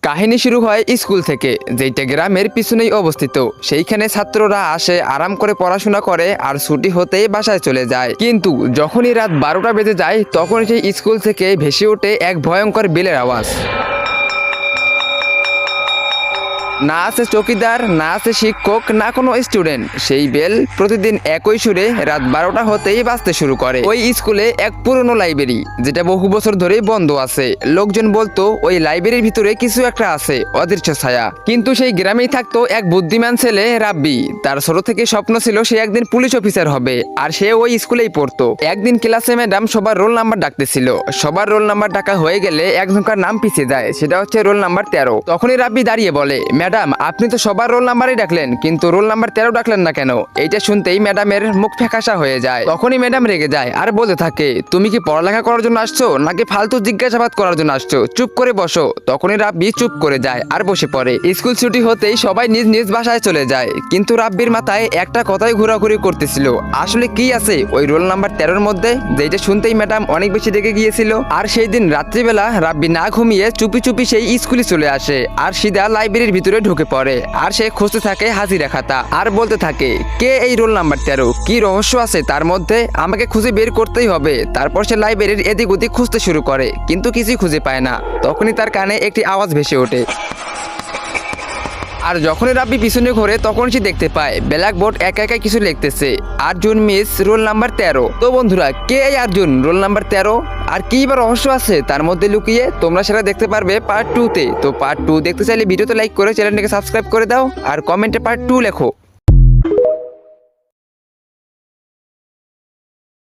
কাহিনী শুরু হয় স্কুল থেকে, যেটা গ্রামের পিছনেই অবস্থিত। সেইখানে ছাত্ররা আসে, আরাম করে পড়াশোনা করে আর ছুটি হতেই বাসায় চলে যায়। কিন্তু যখনই রাত 12টা বেজে যায় তখন সেই স্কুল থেকে ভেসে ওঠে এক ভয়ঙ্কর বেলের আওয়াজ। না আছে চৌকিদার, না আছে শিক্ষক, না কোনো স্টুডেন্ট। সেই বেল প্রতিদিন একই সুরে রাত 12টা হতেই বাজতে শুরু করে। ওই স্কুলে এক পুরনো লাইব্রেরি, যেটা বহু বছর ধরেই বন্ধ আছে। লোকজন বলতো ওই লাইব্রেরির ভিতরে কিছু একটা আছে, অদৃশ্য ছায়া। কিন্তু সেই গ্রামেই থাকতো এক বুদ্ধিমান ছেলে, রাব্বি। তার ছোট থেকে স্বপ্ন ছিল সে একদিন পুলিশ অফিসার হবে, আর সে ওই স্কুলেই পড়তো। একদিন ক্লাসে ম্যাডাম সবার রোল নাম্বার ডাকতেছিল। সবার রোল নাম্বার ডাকা হয়ে গেলে একজনকার নাম পিছিয়ে যায়, সেটা হচ্ছে রোল নাম্বার 13। তখনই রাব্বি দাঁড়িয়ে বলে, ম্যাডাম আপনি তো সবার রোল নাম্বারই ডাকলেন, কিন্তু রোল নাম্বার 13 ডাকলেন না কেন? এইটা শুনতেই ম্যাডামের মুখ ফ্যাকাশা হয়ে যায়। তখনই ম্যাডাম রেগে যায় আর বলতে থাকে, তুমি কি পড়ালেখা করার জন্য আসছো নাকি ফালতু জিজ্ঞাসাবাদ করার জন্য আসছো? চুপ করে বসো। তখনই রাব্বি চুপ করে যায় আর বসে পড়ে। স্কুল ছুটি হতেই সবাই নিজ নিজ বাসায় চলে যায়, কিন্তু রাব্বির মাথায় একটা কথাই ঘোরাঘুরি করতেছিল, আসলে কি আছে ওই রোল নাম্বার 13-র মধ্যে, যেটা শুনতেই ম্যাডাম অনেক বেশি রেগে গিয়েছিল। আর সেই দিন রাত্রিবেলা রাব্বি না ঘুমিয়ে চুপি চুপি সেই স্কুলে চলে আসে আর সিধা লাইব্রেরির ভিতরে ঢুকে পড়ে। আর সে খুঁজতে থাকে হাজিরা খাতা আর বলতে থাকে, কে এই রোল নাম্বার 13? কি রহস্য আছে তার মধ্যে? আমাকে খুঁজে বের করতেই হবে। তারপর সে লাইব্রেরির এদিক ওদিক খুঁজতে শুরু করে, কিন্তু কিছুই খুঁজে পায় না। তখনই তার কানে একটি আওয়াজ ভেসে ওঠে। আর যখনই রাব্বি পিছনে ঘোরে তখন সে দেখতে পায় ব্ল্যাকবোর্ড একা একা কিছু লিখতেছে, আর্জুন মিস রোল নাম্বার 13। তো বন্ধুরা, কে এই আর্জুন রোল নাম্বার 13? আর কি বা রহস্য আছে তার মধ্যে লুকিয়ে, তোমরা সেটা দেখতে পারবে পার্ট 2-তে। তো পার্ট 2 দেখতে চাইলে ভিডিওতে লাইক করে চ্যানেলটাকে সাবস্ক্রাইব করে দাও আর কমেন্টে পার্ট 2 লেখো।